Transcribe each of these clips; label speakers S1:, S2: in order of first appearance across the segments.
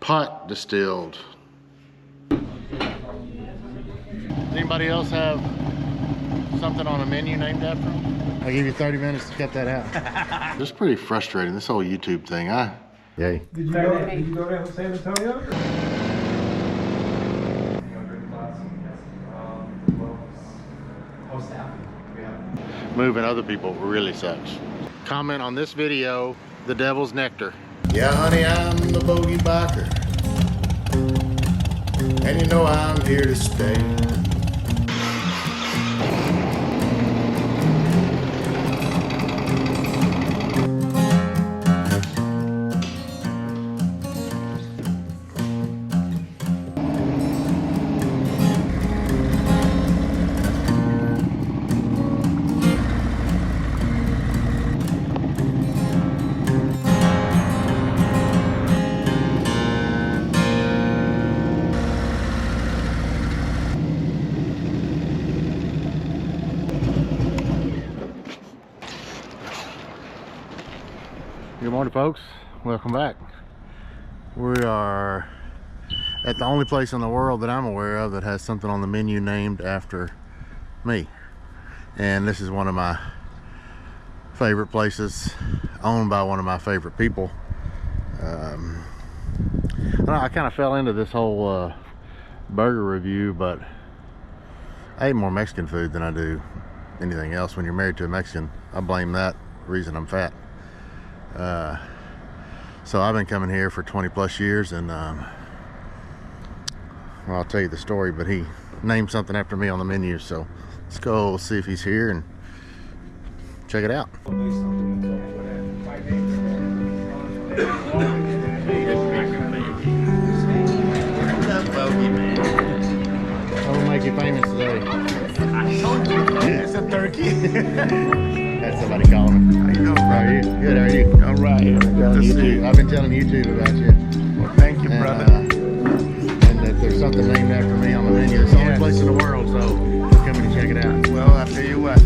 S1: pot distilled. Anybody else have something on a menu named after them? I'll give you 30 minutes to cut that out. It's pretty frustrating, this whole YouTube thing. Yay.
S2: Did you go down to San Antonio?
S1: Moving other people really sucks. Comment on this video, the devil's nectar. Yeah, honey, I'm the bogey biker, and you know I'm here to stay. Good morning, folks. Welcome back. We are at the only place in the world that I'm aware of that has something on the menu named after me. And this is one of my favorite places, owned by one of my favorite people. I don't know, I kind of fell into this whole burger review, but I eat more Mexican food than I do anything else. When you're married to a Mexican, I blame that reason I'm fat. So I've been coming here for 20 plus years, and well, I'll tell you the story, but he named something after me on the menu, so let's go see if he's here and check it out. I'll make you famous today.
S2: I told you, it's a turkey.
S1: Had somebody calling me.
S2: How you doing,
S1: How are you? Good, how are you?
S2: All right.
S1: I've been telling YouTube about you.
S2: Well, thank you, brother.
S1: And that there's something named after me on the menu. It's the only place in the world, so come and check it out.
S2: Well, I'll tell you what.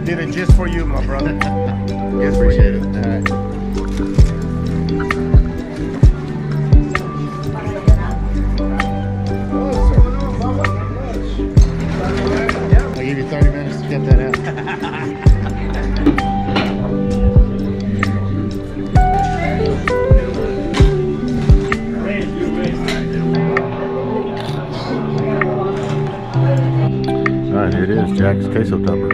S2: Did it just for you, my brother.
S1: Yes, appreciate it. All right. I'll give you 30 minutes to cut that out. Alright, here it is, Jack's queso tupper.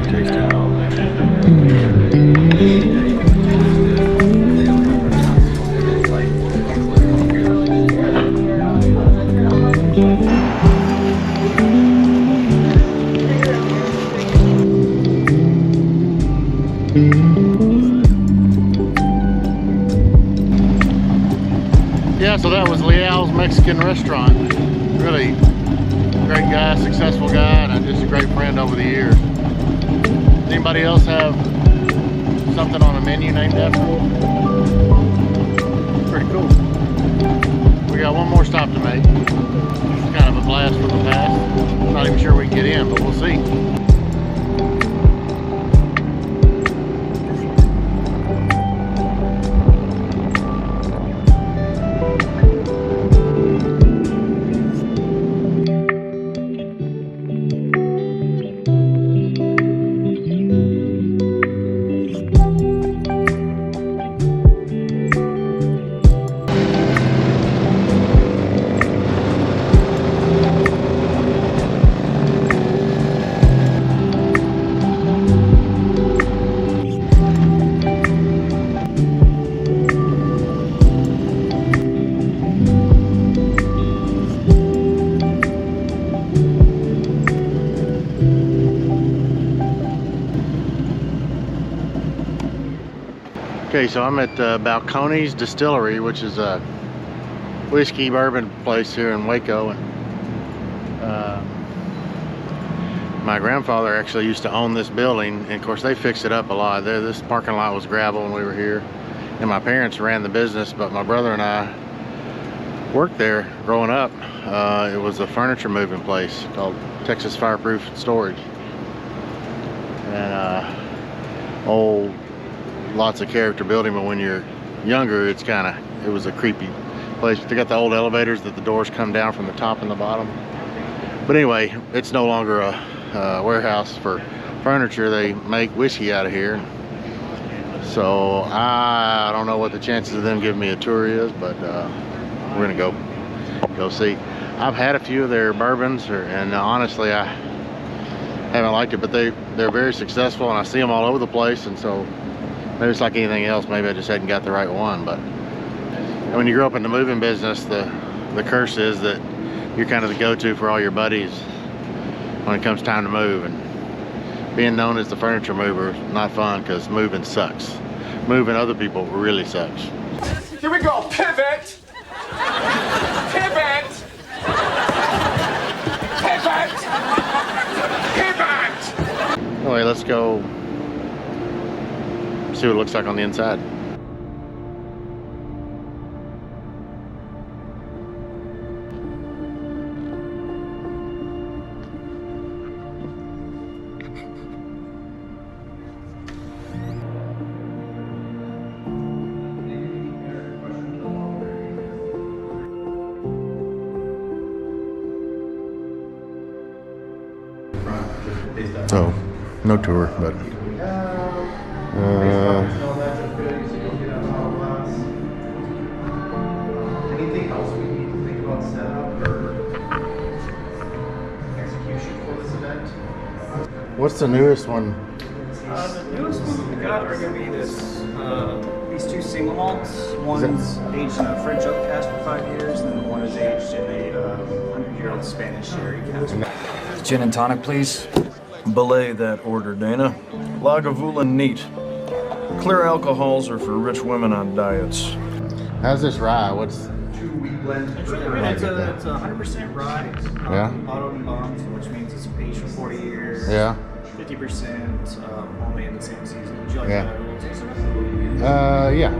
S1: Taste it. Yeah, so that was Leal's Mexican restaurant. Really great guy, successful guy, and just a great friend over the years. Anybody else have something on a menu named after him? Pretty cool. We got one more stop to make. It's kind of a blast from the past. Not even sure we can get in, but we'll see. Okay, so I'm at Balcones Distillery, which is a whiskey bourbon place here in Waco. And my grandfather actually used to own this building, and of course they fixed it up a lot. This parking lot was gravel when we were here, and my parents ran the business, but my brother and I worked there growing up. It was a furniture moving place called Texas Fireproof Storage, and old lots of character building, but when you're younger, it was a creepy place. They got the old elevators that the doors come down from the top and the bottom. But anyway, it's no longer a warehouse for furniture. They make whiskey out of here. So I don't know what the chances of them giving me a tour is, but we're gonna go see. I've had a few of their bourbons, and honestly, I haven't liked it, but they're very successful, and I see them all over the place. And so maybe it's like anything else. Maybe I just hadn't got the right one. But when you grow up in the moving business, the curse is that you're kind of the go-to for all your buddies when it comes time to move. And being known as the furniture mover is not fun, because moving sucks. Moving other people really sucks.
S3: Here we go. Pivot. Pivot. Pivot. Pivot.
S1: Anyway, let's go see what it looks like on the inside. So, no tour, but
S4: anything else we need to think about setup or execution for this event?
S1: what's the newest one?
S5: The newest ones we got are going to be these two single malts. One's aged in a French oak cask for 5 years, and then one is aged in a 100-year-old Spanish sherry cask.
S6: Gin and tonic, please. Belay that order, Dana. Lagavulin neat. Clear alcohols are for rich women on diets.
S1: How's this rye? What's
S4: 2 wheat blend.
S5: It's really good. It's a 100% rye.
S1: Yeah.
S5: Bottled in bonds, which means it's aged for 40 years.
S1: yeah?
S5: 50% only in the same season. Would you like
S1: Yeah.
S5: that?
S1: Yeah.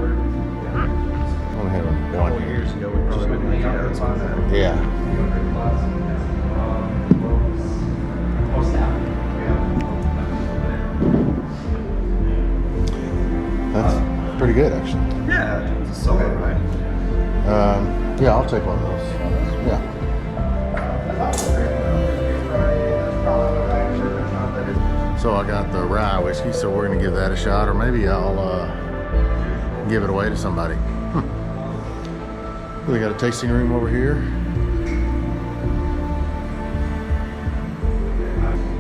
S1: Only have one.
S5: Years ago, we probably wouldn't have covered on that.
S1: Yeah. That's pretty good, actually.
S5: Yeah, it's a solid rye.
S1: Yeah, I'll take one of those. Yeah. So I got the rye whiskey, so we're gonna give that a shot, or maybe I'll give it away to somebody. We got a tasting room over here.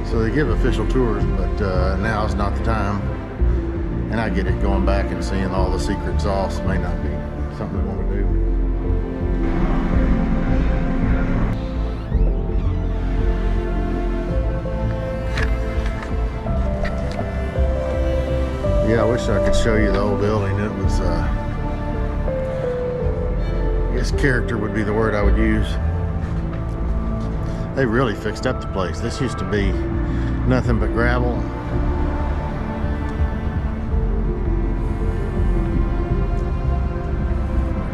S1: So they give official tours, but now is not the time. And I get it, going back and seeing all the secret sauce may not be something we want to do. Yeah, I wish I could show you the old building. It was, I guess character would be the word I would use. They really fixed up the place. This used to be nothing but gravel.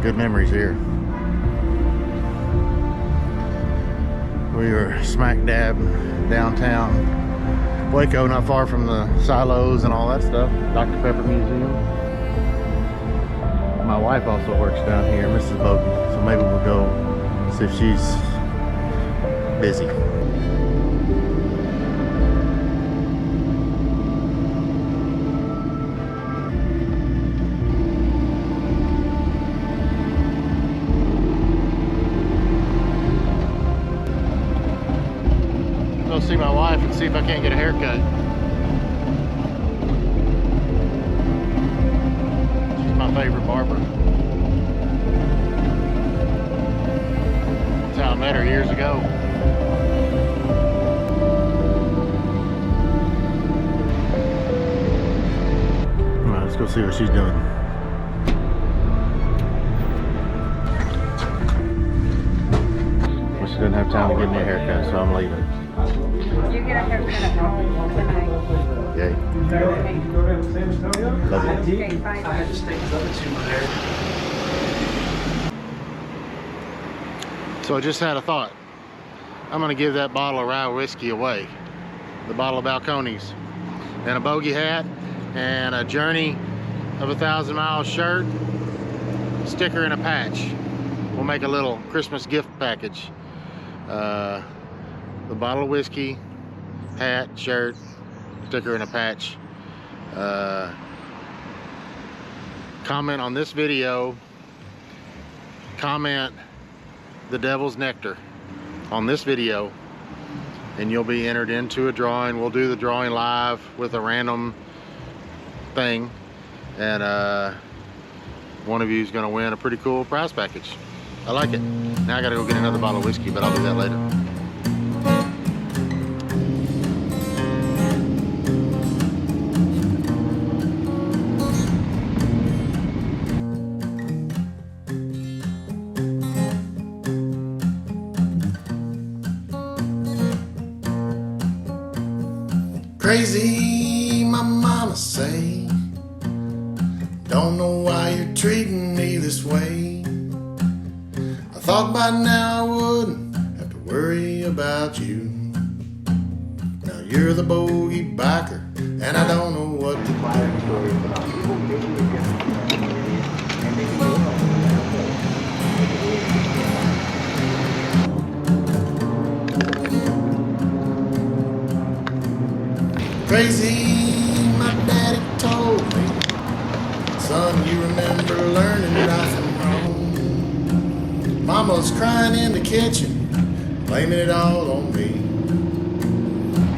S1: Good memories here. We were smack dab downtown Waco, not far from the silos and all that stuff. Dr. Pepper Museum. My wife also works down here, Mrs. Bowden, so maybe we'll go see if she's busy. Go see my wife and see if I can't get a haircut. She's my favorite barber. That's how I met her years ago. All right, let's go see what she's doing. Well, she doesn't have time to give me a haircut, so I'm leaving.
S7: You get a haircut at home tonight.
S1: Yay. Love you.
S7: Okay, bye.
S1: So I just had a thought. I'm gonna give that bottle of rye whiskey away. The bottle of Balcones. And a bogey hat and a Journey of a 1,000 Miles shirt, sticker, and a patch. We'll make a little Christmas gift package. The bottle of whiskey, hat, shirt, sticker, and a patch. Comment on this video, comment the Devil's Nectar on this video, and you'll be entered into a drawing. We'll do the drawing live with a random thing, and one of you is going to win a pretty cool prize package. I like it. Now I got to go get another bottle of whiskey, but I'll do that later.
S8: Crazy, my mama say, don't know why you're treating me this way. I thought by now I wouldn't have to worry about you. Now you're the bogey biker, and I don't know what to do. Crazy, my daddy told me, son, you remember learning right from wrong. Mama's crying in the kitchen, blaming it all on me,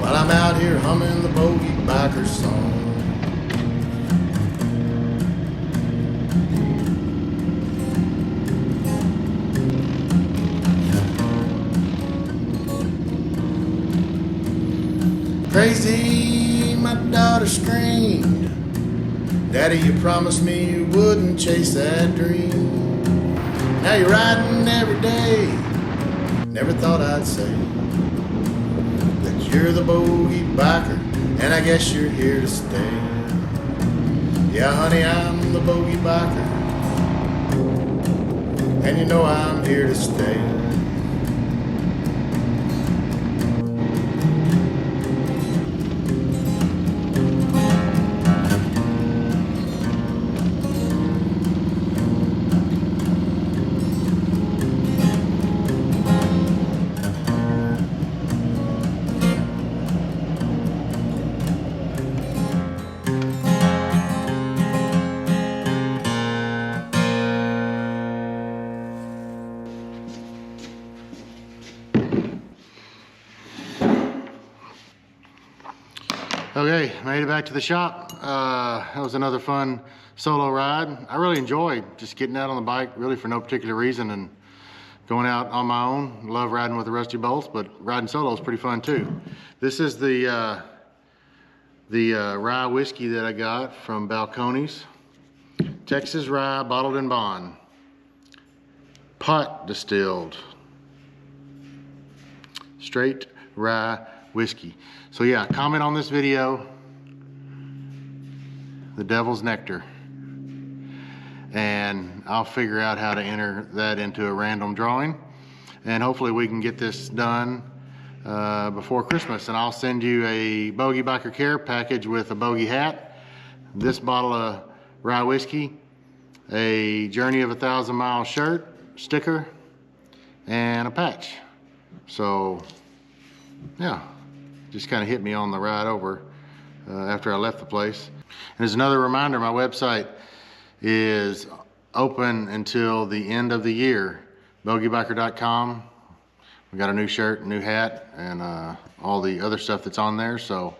S8: while I'm out here humming the bogey biker song. Crazy, my daughter screamed, Daddy, you promised me you wouldn't chase that dream. Now you're riding every day. Never thought I'd say that you're the bogey biker, and I guess you're here to stay. Yeah, honey, I'm the bogey biker, and you know I'm here to stay.
S1: Okay, made it back to the shop. That was another fun solo ride. I really enjoyed just getting out on the bike, really for no particular reason, and going out on my own. Love riding with the Rusty Bolts, but riding solo is pretty fun too. This is the rye whiskey that I got from Balcones. Texas rye, bottled in bond. Pot distilled. Straight rye whiskey. So yeah, comment on this video, the Devil's Nectar, and I'll figure out how to enter that into a random drawing, and hopefully we can get this done before Christmas, and I'll send you a Bogey Biker Care package with a bogey hat, this bottle of rye whiskey, a Journey of a 1,000 Miles shirt, sticker, and a patch. So yeah, just kind of hit me on the ride over after I left the place. And as another reminder, my website is open until the end of the year, bogeybiker.com. We got a new shirt, new hat, and all the other stuff that's on there. So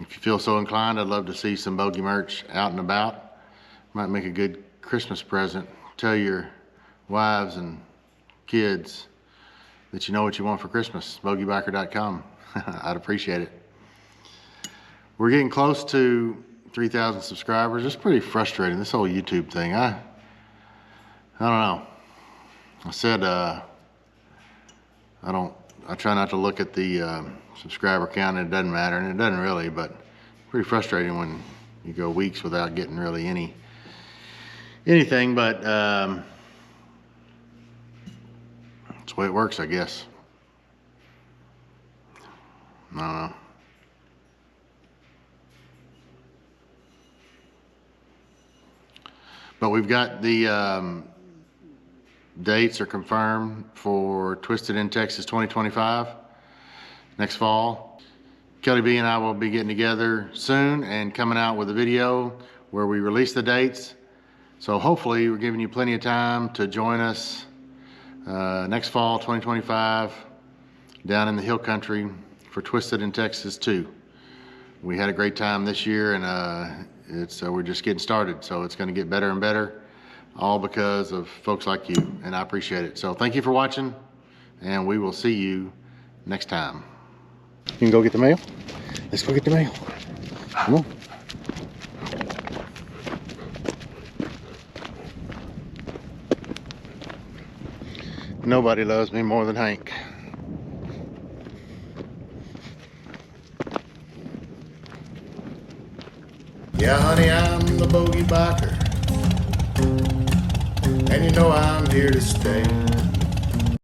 S1: if you feel so inclined, I'd love to see some bogey merch out and about. Might make a good Christmas present. Tell your wives and kids that you know what you want for Christmas. bogeybiker.com. I'd appreciate it. We're getting close to 3,000 subscribers. It's pretty frustrating, this whole YouTube thing. I don't know. I said I try not to look at the subscriber count, and it doesn't matter, and it doesn't really, but pretty frustrating when you go weeks without getting really anything, but that's the way it works, I guess. I don't know. But we've got the dates are confirmed for Twisted in Texas 2025 next fall. Kelly B and I will be getting together soon and coming out with a video where we release the dates. So hopefully we're giving you plenty of time to join us next fall 2025 down in the hill country for Twisted in Texas 2. We had a great time this year, and we're just getting started, so it's going to get better and better, all because of folks like you, and I appreciate it. So thank you for watching, and we will see you next time. You can go get the mail. Let's go get the mail. Come on. Nobody loves me more than Hank.
S8: Yeah, honey, I'm the bogey biker, and you know I'm here to stay.